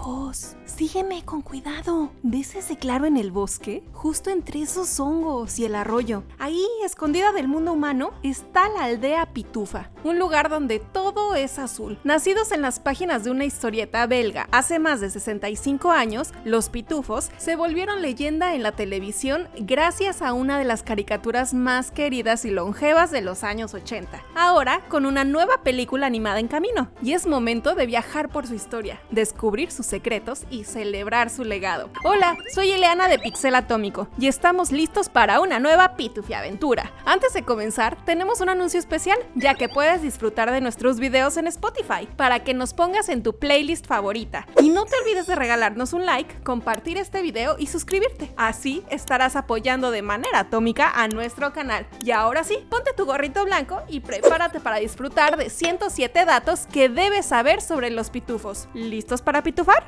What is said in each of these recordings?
pitufos, sígueme con cuidado. ¿Ves ese claro en el bosque? Justo entre esos hongos y el arroyo. Ahí, escondida del mundo humano, está la aldea Pitufa, un lugar donde todo es azul. Nacidos en las páginas de una historieta belga hace más de 65 años, los pitufos se volvieron leyenda en la televisión gracias a una de las caricaturas más queridas y longevas de los años 80. Ahora, con una nueva película animada en camino, y es momento de viajar por su historia, descubrir sus secretos y celebrar su legado. Hola, soy Ileana de Pixel Atómico y estamos listos para una nueva Pitufiaventura. Antes de comenzar, tenemos un anuncio especial, ya que puedes disfrutar de nuestros videos en Spotify para que nos pongas en tu playlist favorita. Y no te olvides de regalarnos un like, compartir este video y suscribirte. Así estarás apoyando de manera atómica a nuestro canal. Y ahora sí, ponte tu gorrito blanco y prepárate para disfrutar de 107 datos que debes saber sobre los pitufos. ¿Listos para pitufar?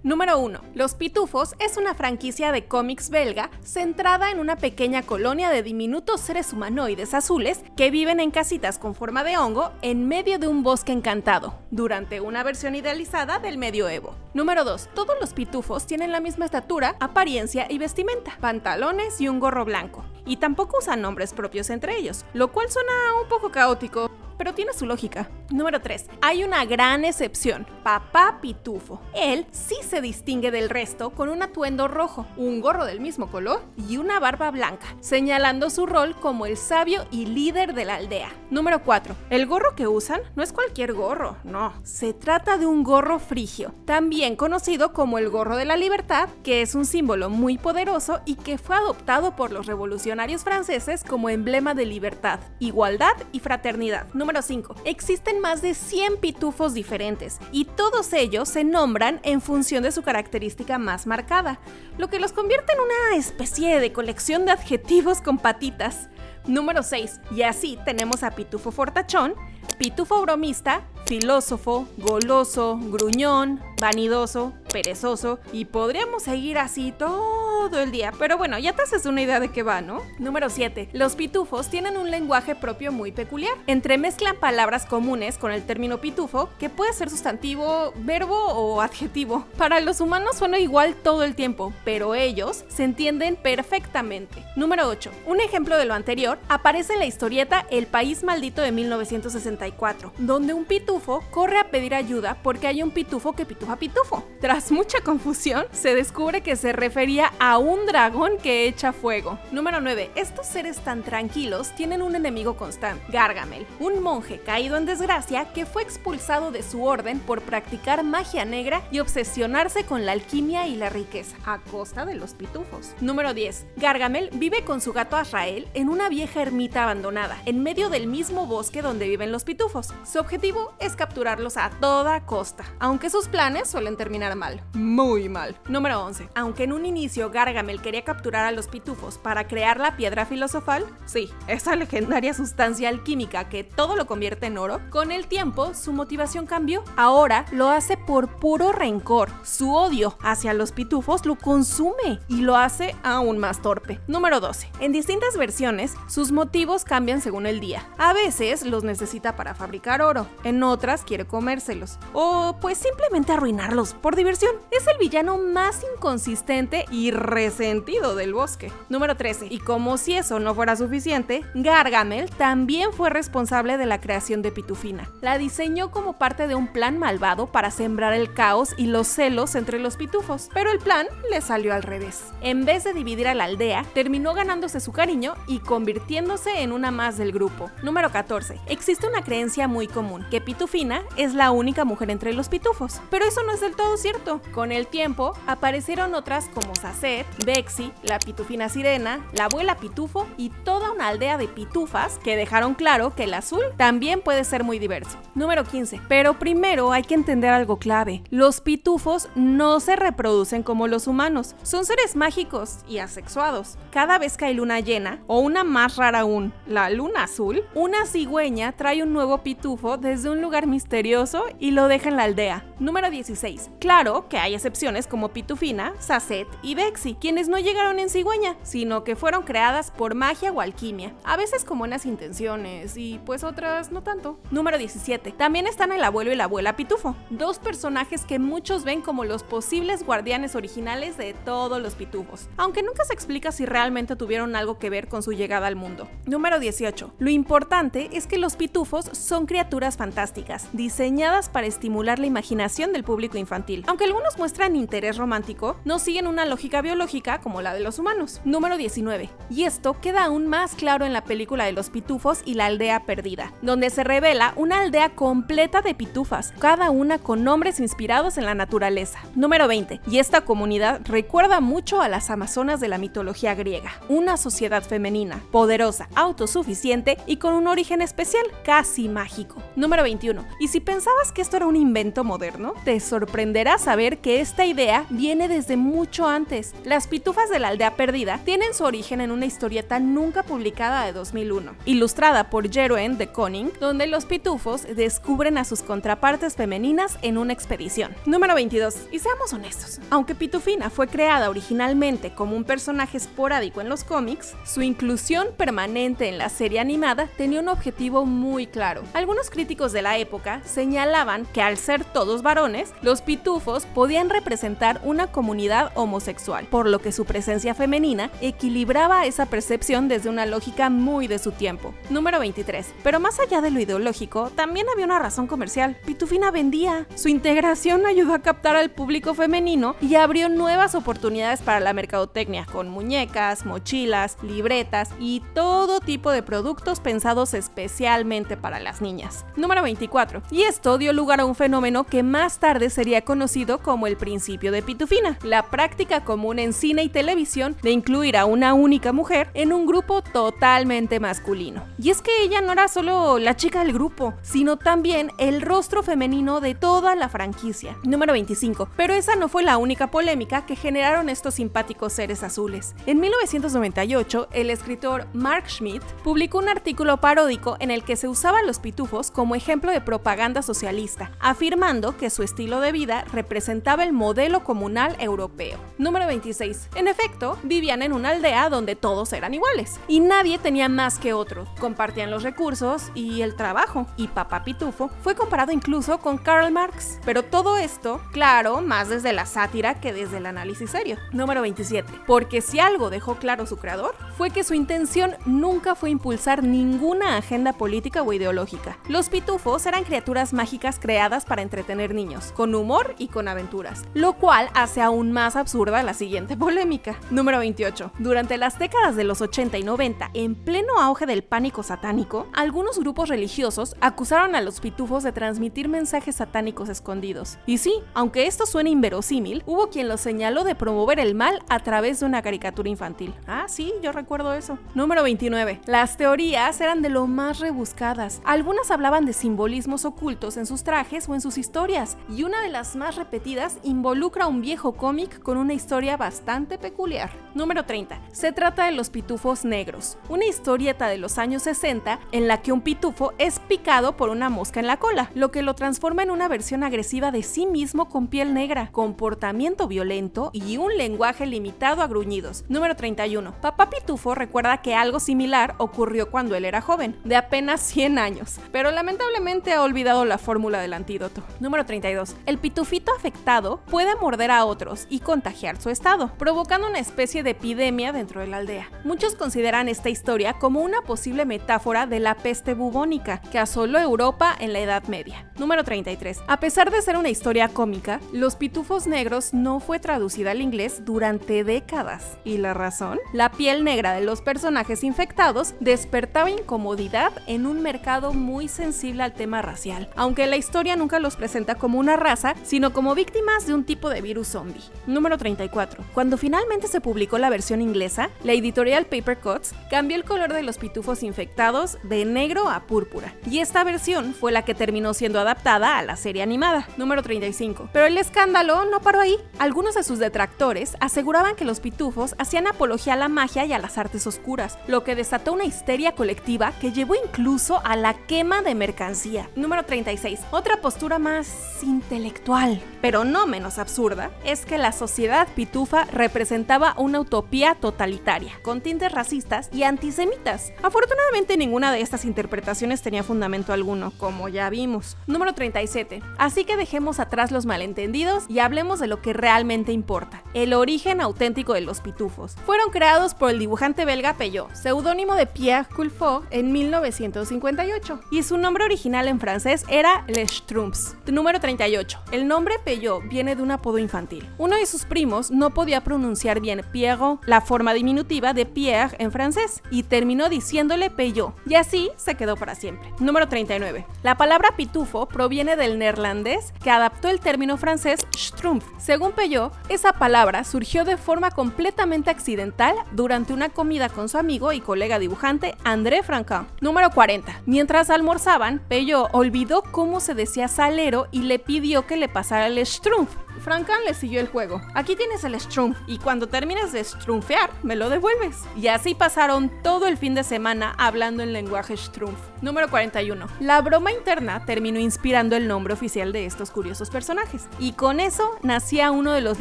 Número 1. Los Pitufos es una franquicia de cómics belga centrada en una pequeña colonia de diminutos seres humanoides azules que viven en casitas con forma de hongo en medio de un bosque encantado, durante una versión idealizada del medioevo. Número 2. Todos los pitufos tienen la misma estatura, apariencia y vestimenta, pantalones y un gorro blanco, y tampoco usan nombres propios entre ellos, lo cual suena un poco caótico, pero tiene su lógica. Número 3. Hay una gran excepción, Papá Pitufo. Él sí se distingue del resto con un atuendo rojo, un gorro del mismo color y una barba blanca, señalando su rol como el sabio y líder de la aldea. Número 4. El gorro que usan no es cualquier gorro, no. Se trata de un gorro frigio, también conocido como el gorro de la libertad, que es un símbolo muy poderoso y que fue adoptado por los revolucionarios franceses como emblema de libertad, igualdad y fraternidad. Número 5. Existen más de 100 pitufos diferentes y todos ellos se nombran en función de su característica más marcada, lo que los convierte en una especie de colección de adjetivos con patitas. Número 6. Y así tenemos a Pitufo Fortachón, Pitufo Bromista, Filósofo, Goloso, Gruñón, Vanidoso, Perezoso, y podríamos seguir así todo el día, pero bueno, ya te haces una idea de qué va, ¿no? Número 7. Los pitufos tienen un lenguaje propio muy peculiar. Entremezclan palabras comunes con el término pitufo, que puede ser sustantivo, verbo o adjetivo. Para los humanos suena igual todo el tiempo, pero ellos se entienden perfectamente. Número 8. Un ejemplo de lo anterior aparece en la historieta El País Maldito de 1964, donde un pitufo corre a pedir ayuda porque hay un pitufo que pitufa pitufo. Tras mucha confusión, se descubre que se refería a un dragón que echa fuego. Número 9. Estos seres tan tranquilos tienen un enemigo constante, Gargamel, un monje caído en desgracia que fue expulsado de su orden por practicar magia negra y obsesionarse con la alquimia y la riqueza, a costa de los pitufos. Número 10. Gargamel vive con su gato Azrael en una vieja ermita abandonada, en medio del mismo bosque donde viven los pitufos. Su objetivo es capturarlos a toda costa, aunque sus planes suelen terminar mal, muy mal. Número 11. Aunque en un inicio Gargamel quería capturar a los pitufos para crear la piedra filosofal, sí, esa legendaria sustancia alquímica que todo lo convierte en oro, con el tiempo su motivación cambió. Ahora lo hace por puro rencor. Su odio hacia los pitufos lo consume y lo hace aún más torpe. Número 12. En distintas versiones, sus motivos cambian según el día. A veces los necesita para fabricar oro, en otras quiere comérselos, o pues simplemente arruinarlos por diversión. Es el villano más inconsistente y resentido del bosque. Número 13. Y como si eso no fuera suficiente, Gargamel también fue responsable de la creación de Pitufina. La diseñó como parte de un plan malvado para sembrar el caos y los celos entre los pitufos, pero el plan le salió al revés. En vez de dividir a la aldea, terminó ganándose su cariño y convirtiéndose en una más del grupo. Número 14. Existe una creencia muy común, que Pitufina es la única mujer entre los pitufos, pero eso no es del todo cierto. Con el tiempo, aparecieron otras como Sacet, Bexi, la Pitufina Sirena, la abuela Pitufo y toda una aldea de pitufas que dejaron claro que el azul también puede ser muy diverso. Número 15. Pero primero hay que entender algo clave. Los pitufos no se reproducen como los humanos. Son seres mágicos y asexuados. Cada vez que hay luna llena, o una más rara aún, la luna azul, una cigüeña trae un nuevo pitufo desde un lugar misterioso y lo deja en la aldea. Número 16. Claro que hay excepciones como Pitufina, Sacet y Bexy, quienes no llegaron en cigüeña, sino que fueron creadas por magia o alquimia, a veces con buenas intenciones y pues otras no tanto. Número 17. También están el abuelo y la abuela Pitufo, dos personajes que muchos ven como los posibles guardianes originales de todos los pitufos, aunque nunca se explica si realmente tuvieron algo que ver con su llegada al mundo. Número 18. Lo importante es que los pitufos son criaturas fantásticas, diseñadas para estimular la imaginación del público infantil. Aunque algunos muestran interés romántico, no siguen una lógica biológica como la de los humanos. Número 19. Y esto queda aún más claro en la película de los pitufos y la aldea perdida, donde se revela una aldea completa de pitufas, cada una con nombres inspirados en la naturaleza. Número 20. Y esta comunidad recuerda mucho a las amazonas de la mitología griega, una sociedad femenina, poderosa, autosuficiente y con un origen especial, casi mágico. Número 21. Y si pensabas que esto era un invento moderno, te sorprenderá saber que esta idea viene desde mucho antes. Las pitufas de la aldea perdida tienen su origen en una historieta nunca publicada de 2001, ilustrada por Jeroen de Koning, donde los pitufos descubren a sus contrapartes femeninas en una expedición. Número 22. Y seamos honestos, aunque Pitufina fue creada originalmente como un personaje esporádico en los cómics, su inclusión permanente en la serie animada tenía un objetivo muy claro. Algunos críticos de la época señalaban que al ser todos varones, los pitufos podían representar una comunidad homosexual, por lo que su presencia femenina equilibraba esa percepción desde una lógica muy de su tiempo. Número 23. Pero más allá de lo ideológico, también había una razón comercial. Pitufina vendía. Su integración ayudó a captar al público femenino y abrió nuevas oportunidades para la mercadotecnia, con muñecas, mochilas, libretas y todo tipo de productos pensados especialmente para las niñas. Número 24. Y esto dio lugar a un fenómeno que más tarde sería conocido como el principio de Pitufina, la práctica común en cine y televisión de incluir a una única mujer en un grupo totalmente masculino. Y es que ella no era solo la chica del grupo, sino también el rostro femenino de toda la franquicia. Número 25. Pero esa no fue la única polémica que generaron estos simpáticos seres azules. En 1998, el escritor Mark Schmidt publicó un artículo paródico en el que se usaba a los pitufos como ejemplo de propaganda socialista, afirmando que su estilo de vida representaba el modelo comunal europeo. Número 26. En efecto, vivían en una aldea donde todos eran iguales y nadie tenía más que otro, compartían los recursos y el trabajo, y Papá Pitufo fue comparado incluso con Karl Marx. Pero todo esto, claro, más desde la sátira que desde el análisis serio. Número 27. Porque si algo dejó claro su creador, fue que su intención nunca fue impulsar ninguna agenda política o ideológica. Los pitufos eran criaturas mágicas creadas para entretener niños, con humor y con aventuras, lo cual hace aún más absurda la siguiente polémica. Número 28. Durante las décadas de los 80 y 90, en pleno auge del pánico satánico, algunos grupos religiosos acusaron a los pitufos de transmitir mensajes satánicos escondidos. Y sí, aunque esto suene inverosímil, hubo quien los señaló de promover el mal a través de una caricatura infantil. Ah, sí, yo recuerdo eso. Número 29. Las teorías eran de lo más rebuscadas. Algunas hablaban de simbolismos ocultos en sus trajes o en sus historias, y una de las más repetidas involucra a un viejo cómic con una historia bastante peculiar. Número 30. Se trata de los pitufos negros, una historieta de los años 60 en la que un pitufo es picado por una mosca en la cola, lo que lo transforma en una versión agresiva de sí mismo con piel negra, comportamiento violento y un lenguaje limitado a gruñidos. Número 31. Papá Pitufo recuerda que algo similar ocurrió cuando él era joven, de apenas 100 años, pero lamentablemente ha olvidado la fórmula del antídoto. Número 32. El pitufito afectado puede morder a otros y contagiar su estado, provocando una especie de epidemia dentro de la aldea. Muchos consideran esta historia como una posible metáfora de la peste bubónica que asoló Europa en la Edad Media. Número 33. A pesar de ser una historia cómica, Los Pitufos Negros no fue traducida al inglés durante décadas. ¿Y la razón? La piel negra de los personajes infectados despertaba incomodidad en un mercado muy sensible al tema racial, aunque la historia nunca los presenta como una raza, sino como víctimas de un tipo de virus zombie. Número 34. Cuando finalmente se publicó la versión inglesa, la editorial Paper Cuts cambió el color de los pitufos infectados de negro a púrpura, y esta versión fue la que terminó siendo adaptada a la serie animada. Número 35. Pero el escándalo no paró ahí. Algunos de sus detractores aseguraban que los pitufos hacían apología a la magia y a las artes oscuras, lo que desató una histeria colectiva que llevó incluso a la quema de mercancía. Número 36. Otra postura más intelectual, pero no menos absurda, es que la sociedad pitufa representaba una utopía totalitaria, con tintes racistas y antisemitas. Afortunadamente ninguna de estas interpretaciones tenía fundamento alguno, como ya vimos. Número 37. Así que dejemos atrás los malentendidos y hablemos de lo que realmente importa, el origen auténtico de los pitufos. Fueron creados por el dibujante belga Peyot, seudónimo de Pierre Culfort, en 1958, y su nombre original en francés era Les Schtroumpfs. Número 38. El nombre Peyot viene de un apodo infantil. Uno de sus primos no podía pronunciar bien Pierrot, la forma diminutiva de Pierre en francés, y terminó diciéndole Peyot, y así se quedó para siempre. Número 39. La palabra pitufo proviene del neerlandés, que adaptó el término francés Schtroumpf. Según Peyot, esa palabra surgió de forma completamente accidental durante una comida con su amigo y colega dibujante André Franquin. Número 40. Mientras almorzaban, Peyot olvidó cómo se decía salero y le pidió que le pasara el Schtroumpf. Franquin le siguió el juego. Aquí tienes el Schtroumpf y cuando termines de strumfear, me lo devuelves. Y así pasaron todo el fin de semana hablando en lenguaje Schtroumpf. Número 41. La broma interna terminó inspirando el nombre oficial de estos curiosos personajes. Y con eso nacía uno de los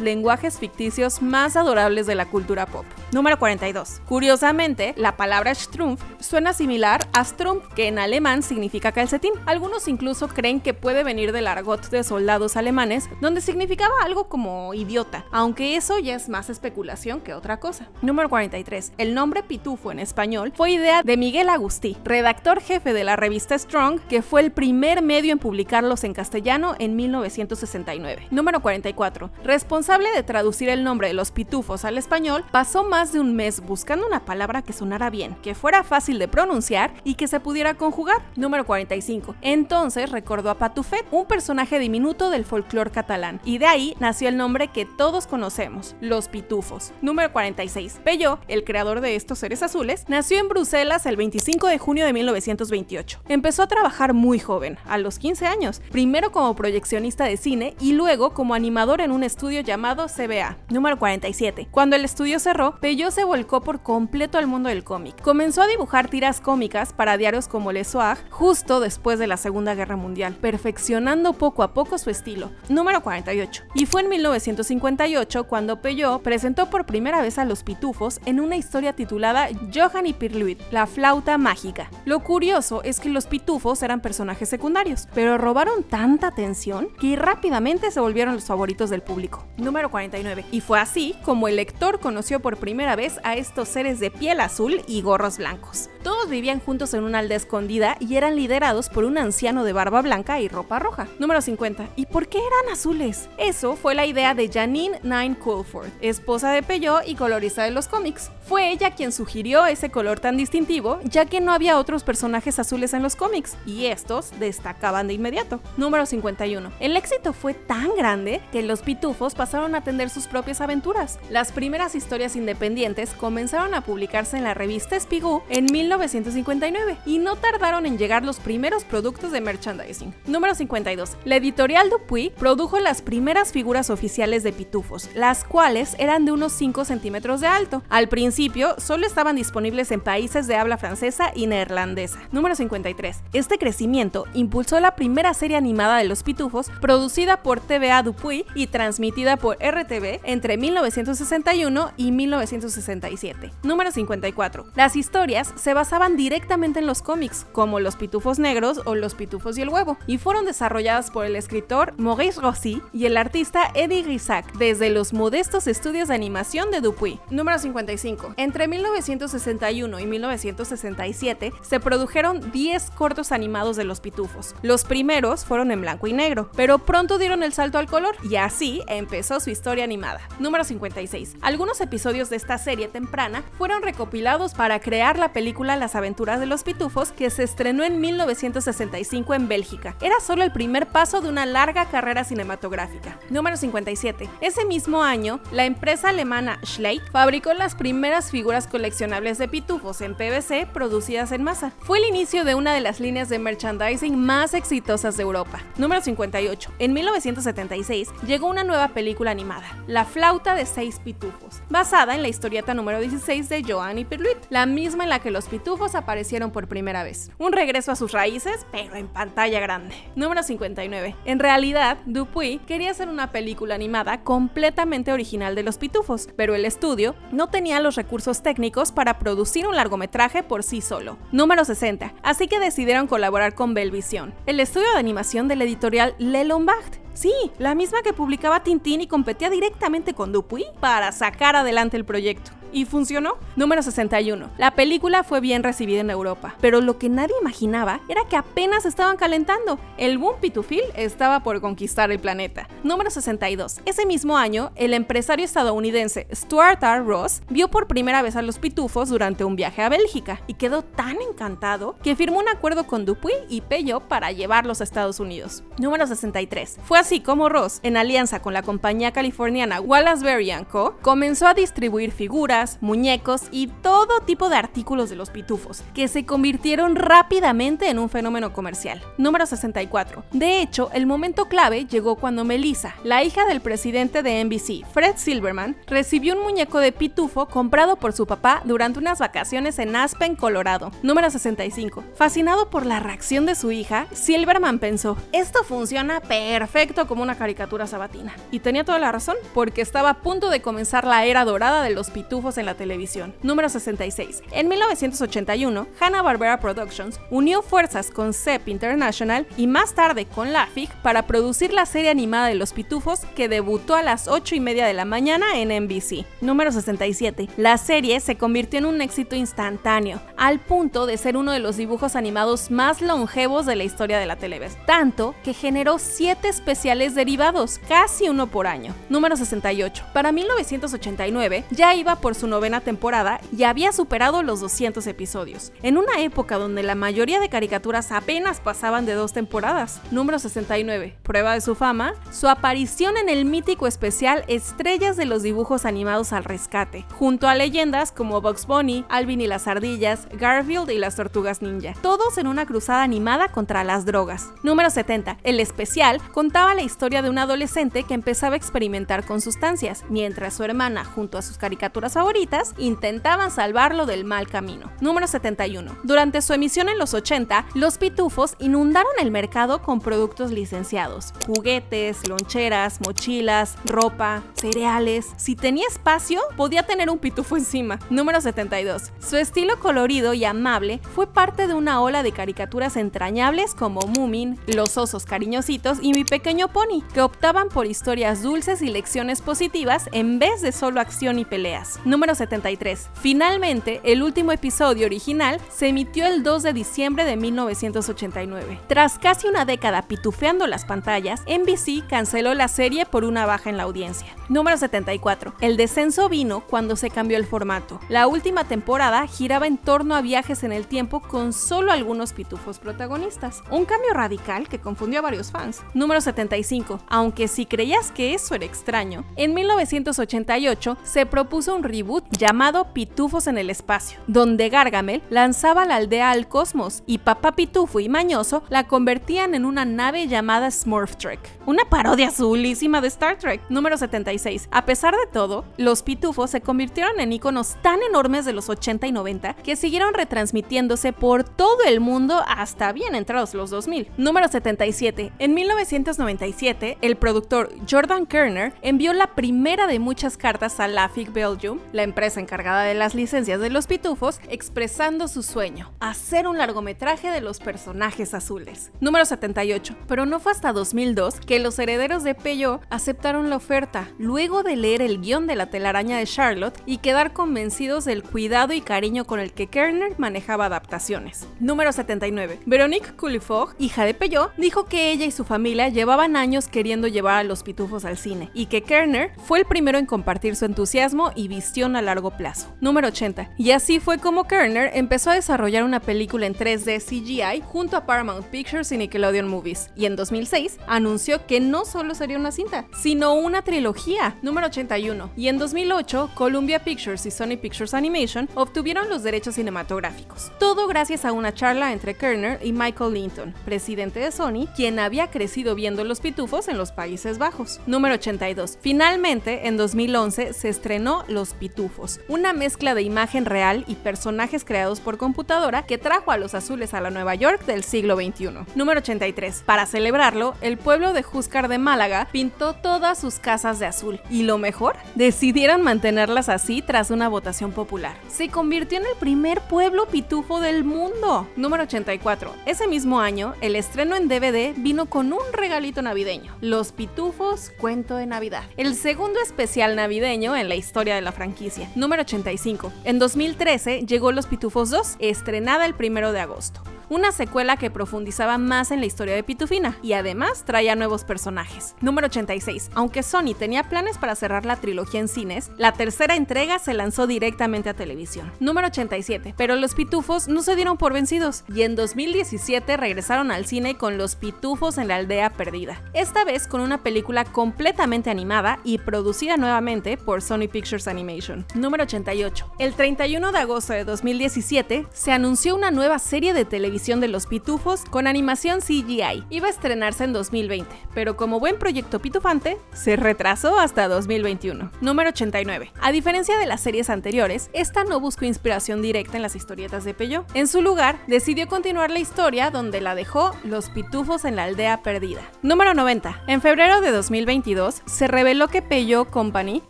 lenguajes ficticios más adorables de la cultura pop. Número 42. Curiosamente, la palabra Schtroumpf suena similar a Strumpf, que en alemán significa calcetín. Algunos incluso creen que puede venir del argot de soldados alemanes, donde significaba algo como idiota, aunque eso ya es más especulación que otra cosa. Número 43. El nombre pitufo en español fue idea de Miguel Agustí, redactor jefe de la revista Strong, que fue el primer medio en publicarlos en castellano en 1969. Número 44. Responsable de traducir el nombre de los pitufos al español, pasó más de un mes buscando una palabra que sonara bien, que fuera fácil de pronunciar y que se pudiera conjugar. Número 45. Entonces recordó a Patufet, un personaje diminuto del folclore catalán, y de ahí nació el nombre que todos conocemos, los pitufos. Número 46. Peyot, el creador de estos seres azules, nació en Bruselas el 25 de junio de 1928. Empezó a trabajar muy joven, a los 15 años, primero como proyeccionista de cine y luego como animador en un estudio llamado CBA. Número 47. Cuando el estudio cerró, Peyot se volcó por completo al mundo del cómic. Comenzó a dibujar tiras cómicas para diarios como Le Soir justo después de la Segunda Guerra Mundial, perfeccionando poco a poco su estilo. Número 48. Y fue en 1958 cuando Peyot presentó por primera vez a los pitufos en una historia titulada Johan y Pirluit, la flauta mágica. Lo curioso es que los pitufos eran personajes secundarios, pero robaron tanta atención que rápidamente se volvieron los favoritos del público. Número 49. Y fue así como el lector conoció por primera vez a estos seres de piel azul y gorros blancos. Todos vivían juntos en una aldea escondida y eran liderados por un anciano de barba blanca y ropa roja. Número 50. ¿Y por qué eran azules? Eso fue la idea de Janine Nine Culford, esposa de Peyot y colorista de los cómics. Fue ella quien sugirió ese color tan distintivo, ya que no había otros personajes azules en los cómics, y estos destacaban de inmediato. Número 51. El éxito fue tan grande que los pitufos pasaron a tener sus propias aventuras. Las primeras historias independientes comenzaron a publicarse en la revista Spirou en 1959, y no tardaron en llegar los primeros productos de merchandising. Número 52. La editorial Dupuy produjo las primeras figuras oficiales de pitufos, las cuales eran de unos 5 centímetros de alto. Al principio solo estaban disponibles en países de habla francesa y neerlandesa. Número 53. Este crecimiento impulsó la primera serie animada de los pitufos, producida por TVA Dupuy y transmitida por RTV entre 1961 y 1967. Número 54. Las historias se basaban directamente en los cómics, como Los Pitufos Negros o Los Pitufos y el Huevo, y fueron desarrolladas por el escritor Maurice Rossi y el artista Eddie Grisac desde los modestos estudios de animación de Dupuy. Número 55. Entre 1961 y 1967 se produjeron 10 cortos animados de los pitufos. Los primeros fueron en blanco y negro, pero pronto dieron el salto al color y así empezó su historia animada. Número 56. Algunos episodios de esta serie temprana fueron recopilados para crear la película Las Aventuras de los Pitufos, que se estrenó en 1965 en Bélgica. Era solo el primer paso de una larga carrera cinematográfica. Número 57. Ese mismo año, la empresa alemana Schleich fabricó las primeras figuras coleccionables de pitufos en PVC producidas en masa. Fue el inicio de una de las líneas de merchandising más exitosas de Europa. Número 58. En 1976 llegó una nueva película animada, La Flauta de 6 Pitufos, basada en la historieta número 16 de Johan y Pirluit, la misma en la que los pitufos pitufos aparecieron por primera vez. Un regreso a sus raíces, pero en pantalla grande. Número 59. En realidad, Dupuy quería hacer una película animada completamente original de los pitufos, pero el estudio no tenía los recursos técnicos para producir un largometraje por sí solo. Número 60. Así que decidieron colaborar con Belvisión, el estudio de animación de la editorial Le Lombard. Sí, la misma que publicaba Tintín y competía directamente con Dupuy para sacar adelante el proyecto. ¿Y funcionó? Número 61. La película fue bien recibida en Europa, pero lo que nadie imaginaba era que apenas estaban calentando. El boom pitufil estaba por conquistar el planeta. Número 62. Ese mismo año, el empresario estadounidense Stuart R. Ross vio por primera vez a los pitufos durante un viaje a Bélgica y quedó tan encantado que firmó un acuerdo con Dupuy y Peyo para llevarlos a Estados Unidos. Número 63. Fue así como Ross, en alianza con la compañía californiana Wallace Berry & Co., comenzó a distribuir figuras, muñecos y todo tipo de artículos de los pitufos, que se convirtieron rápidamente en un fenómeno comercial. Número 64. De hecho, el momento clave llegó cuando Melissa, la hija del presidente de NBC, Fred Silverman, recibió un muñeco de pitufo comprado por su papá durante unas vacaciones en Aspen, Colorado. Número 65. Fascinado por la reacción de su hija, Silverman pensó, esto funciona perfecto como una caricatura sabatina. Y tenía toda la razón, porque estaba a punto de comenzar la era dorada de los pitufos en la televisión. Número 66. En 1981, Hanna-Barbera Productions unió fuerzas con Zepp International y más tarde con Lafitte para producir la serie animada de los pitufos que debutó a las 8:30 de la mañana en NBC. Número 67. La serie se convirtió en un éxito instantáneo, al punto de ser uno de los dibujos animados más longevos de la historia de la televisión, tanto que generó 7 especiales derivados, casi uno por año. Número 68. Para 1989 ya iba por su 9ª temporada y había superado los 200 episodios, en una época donde la mayoría de caricaturas apenas pasaban de 2 temporadas. Número 69. Prueba de su fama, su aparición en el mítico especial Estrellas de los dibujos animados al rescate, junto a leyendas como Bugs Bunny, Alvin y las ardillas, Garfield y las tortugas ninja, todos en una cruzada animada contra las drogas. Número 70. El especial contaba la historia de un adolescente que empezaba a experimentar con sustancias, mientras su hermana, junto a sus caricaturas favoritas, intentaban salvarlo del mal camino. Número 71. Durante su emisión en los 80, los pitufos inundaron el mercado con productos licenciados, juguetes, loncheras, mochilas, ropa, cereales. Si tenía espacio, podía tener un pitufo encima. Número 72. Su estilo colorido y amable fue parte de una ola de caricaturas entrañables como Moomin, Los Osos Cariñositos y Mi Pequeño Pony, que optaban por historias dulces y lecciones positivas en vez de solo acción y peleas. Número 73. Finalmente, el último episodio original se emitió el 2 de diciembre de 1989. Tras casi una década pitufeando las pantallas, NBC canceló la serie por una baja en la audiencia. Número 74. El descenso vino cuando se cambió el formato. La última temporada giraba en torno a viajes en el tiempo con solo algunos pitufos protagonistas. Un cambio radical que confundió a varios fans. Número 75. Aunque si creías que eso era extraño, en 1988 se propuso un reboot llamado Pitufos en el Espacio, donde Gargamel lanzaba la aldea al cosmos y Papá Pitufo y Mañoso la convertían en una nave llamada Smurf Trek, una parodia azulísima de Star Trek. Número 76. A pesar de todo, los pitufos se convirtieron en íconos tan enormes de los 80 y 90 que siguieron retransmitiéndose por todo el mundo hasta bien entrados los 2000. Número 77. En 1997, el productor Jordan Kerner envió la primera de muchas cartas a Lafitte Belgium, la empresa encargada de las licencias de los pitufos, expresando su sueño, hacer un largometraje de los personajes azules. Número 78. Pero no fue hasta 2002 que los herederos de Peyo aceptaron la oferta, luego de leer el guión de La telaraña de Charlotte y quedar convencidos del cuidado y cariño con el que Kerner manejaba adaptaciones. Número 79. Véronique Culliford, hija de Peyo, dijo que ella y su familia llevaban años queriendo llevar a los pitufos al cine y que Kerner fue el primero en compartir su entusiasmo y visión a largo plazo. Número 80. Y así fue como Kerner empezó a desarrollar una película en 3D CGI junto a Paramount Pictures y Nickelodeon Movies, y en 2006 anunció que no solo sería una cinta, sino una trilogía. Número 81. Y en 2008, Columbia Pictures y Sony Pictures Animation obtuvieron los derechos cinematográficos. Todo gracias a una charla entre Kerner y Michael Linton, presidente de Sony, quien había crecido viendo los pitufos en los Países Bajos. Número 82. Finalmente, en 2011 se estrenó Los Pitufos Pitufos, una mezcla de imagen real y personajes creados por computadora que trajo a los azules a la Nueva York del siglo XXI. Número 83. Para celebrarlo, el pueblo de Júzcar de Málaga pintó todas sus casas de azul. Y lo mejor, decidieron mantenerlas así tras una votación popular. Se convirtió en el primer pueblo pitufo del mundo. Número 84. Ese mismo año, el estreno en DVD vino con un regalito navideño: Los Pitufos Cuento de Navidad, el segundo especial navideño en la historia de la franquicia. Número 85. En 2013 llegó Los Pitufos 2, estrenada el 1 de agosto. Una secuela que profundizaba más en la historia de Pitufina y además traía nuevos personajes. Número 86. Aunque Sony tenía planes para cerrar la trilogía en cines, la tercera entrega se lanzó directamente a televisión. Número 87. Pero los Pitufos no se dieron por vencidos y en 2017 regresaron al cine con Los Pitufos en la Aldea Perdida. Esta vez con una película completamente animada y producida nuevamente por Sony Pictures Animation. Número 88. El 31 de agosto de 2017 se anunció una nueva serie de televisión de Los Pitufos con animación CGI. Iba a estrenarse en 2020, pero como buen proyecto pitufante, se retrasó hasta 2021. Número 89. A diferencia de las series anteriores, esta no buscó inspiración directa en las historietas de Peyo. En su lugar, decidió continuar la historia donde la dejó Los Pitufos en la Aldea Perdida. Número 90. En febrero de 2022, se reveló que Peyo Company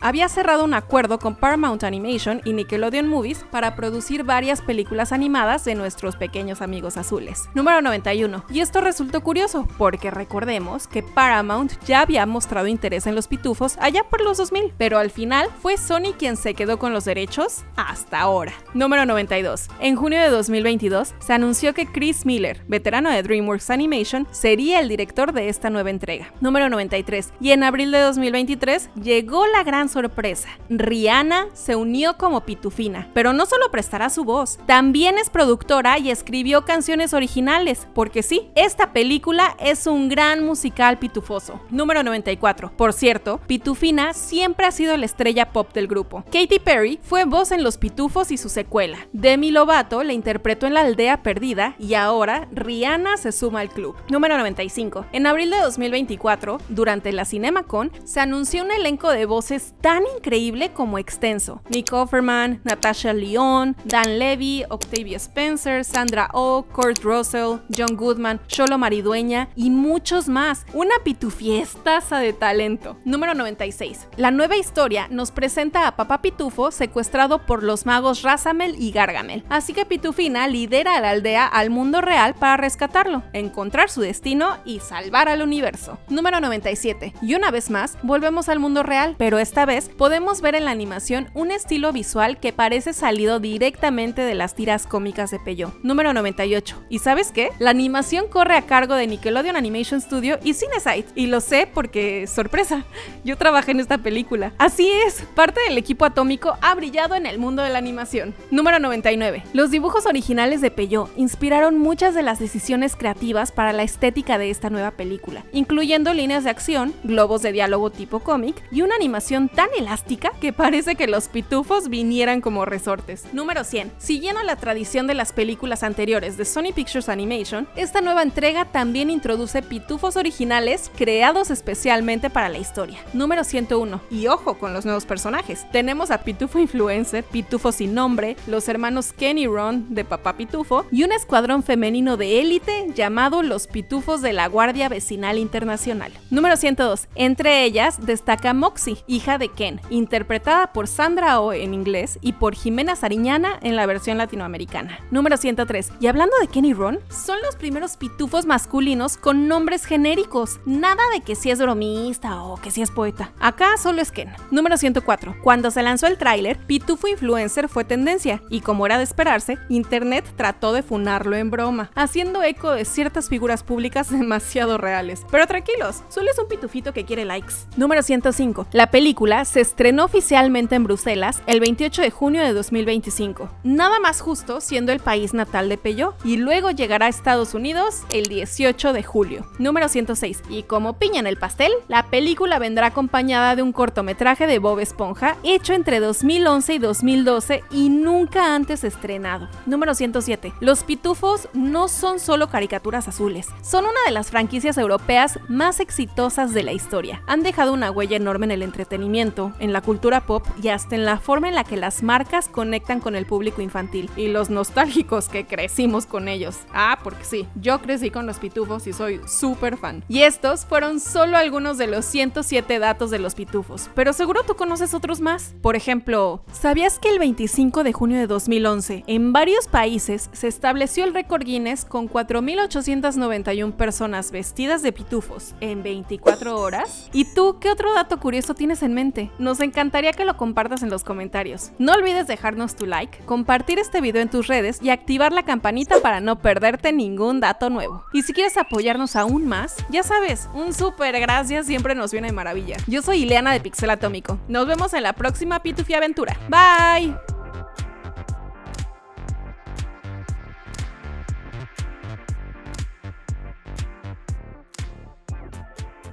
había cerrado un acuerdo con Paramount Animation y Nickelodeon Movies para producir varias películas animadas de nuestros pequeños amigos azules. Número 91. Y esto resultó curioso, porque recordemos que Paramount ya había mostrado interés en Los Pitufos allá por los 2000, pero al final fue Sony quien se quedó con los derechos hasta ahora. Número 92. En junio de 2022 se anunció que Chris Miller, veterano de DreamWorks Animation, sería el director de esta nueva entrega. Número 93. Y en abril de 2023 llegó la gran sorpresa. Rihanna se unió como Pitufina, pero no solo prestará su voz, también es productora y escribió canciones originales, porque sí, esta película es un gran musical pitufoso. Número 94. Por cierto, Pitufina siempre ha sido la estrella pop del grupo. Katy Perry fue voz en Los Pitufos y su secuela. Demi Lovato la interpretó en La Aldea Perdida y ahora Rihanna se suma al club. Número 95. En abril de 2024, durante la CinemaCon, se anunció un elenco de voces tan increíble como extenso. Nick Offerman, Natasha Lyonne, Dan Levy, Octavia Spencer, Sandra Oh, Kurt Russell, John Goodman, Xolo Maridueña y muchos más. Una pitufiestaza de talento. Número 96. La nueva historia nos presenta a Papá Pitufo secuestrado por los magos Razamel y Gargamel. Así que Pitufina lidera a la aldea al mundo real para rescatarlo, encontrar su destino y salvar al universo. Número 97. Y una vez más, volvemos al mundo real, pero esta vez podemos ver en la animación un estilo visual que parece salido directamente de las tiras cómicas de Peyo. Número 98. ¿Y sabes qué? La animación corre a cargo de Nickelodeon Animation Studio y Cinesite. Y lo sé porque, sorpresa, yo trabajé en esta película. Así es, parte del equipo atómico ha brillado en el mundo de la animación. Número 99. Los dibujos originales de Peyo inspiraron muchas de las decisiones creativas para la estética de esta nueva película, incluyendo líneas de acción, globos de diálogo tipo cómic y una animación tan elástica que parece que los pitufos vinieran como resortes. Número 100. Siguiendo la tradición de las películas anteriores de Sony Pictures Animation, esta nueva entrega también introduce pitufos originales creados especialmente para la historia. Número 101. Y ojo con los nuevos personajes. Tenemos a Pitufo Influencer, Pitufo Sin Nombre, los hermanos Ken y Ron de Papá Pitufo y un escuadrón femenino de élite llamado los Pitufos de la Guardia Vecinal Internacional. Número 102. Entre ellas destaca Moxie, hija de Ken, interpretada por Sandra Oh en inglés y por Jimena Sariñana en la versión latinoamericana. Número 103. Y hablando de Ken y Ron, son los primeros pitufos masculinos con nombres genéricos. Nada de que si es bromista o que si es poeta. Acá solo es Ken. Número 104. Cuando se lanzó el tráiler, Pitufo Influencer fue tendencia y como era de esperarse, internet trató de funarlo en broma, haciendo eco de ciertas figuras públicas demasiado reales. Pero tranquilos, solo es un pitufito que quiere likes. Número 105. La película se estrenó oficialmente en Bruselas el 28 de junio de 2025. Nada más justo siendo el país natal de Peyo, y luego llegará a Estados Unidos el 18 de julio. Número 106. Y como piña en el pastel, la película vendrá acompañada de un cortometraje de Bob Esponja hecho entre 2011 y 2012 y nunca antes estrenado. Número 107. Los pitufos no son solo caricaturas azules, son una de las franquicias europeas más exitosas de la historia. Han dejado una huella enorme en el entretenimiento, en la cultura pop y hasta en la forma en la que las marcas conectan con el público infantil y los nostálgicos que crecimos con ellos. Ah, porque sí, yo crecí con los pitufos y soy súper fan. Y estos fueron solo algunos de los 107 datos de los pitufos, pero seguro tú conoces otros más. Por ejemplo, ¿sabías que el 25 de junio de 2011 en varios países se estableció el récord Guinness con 4,891 personas vestidas de pitufos en 24 horas? ¿Y tú qué otro dato curioso tienes en mente? Nos encantaría que lo compartas en los comentarios. No olvides dejarnos tu like, compartir este video en tus redes y activar la campanita para no perderte ningún dato nuevo. Y si quieres apoyarnos aún más, ya sabes, un súper gracias siempre nos viene de maravilla. Yo soy Ileana de Pixel Atómico. Nos vemos en la próxima Pitufia Aventura. Bye.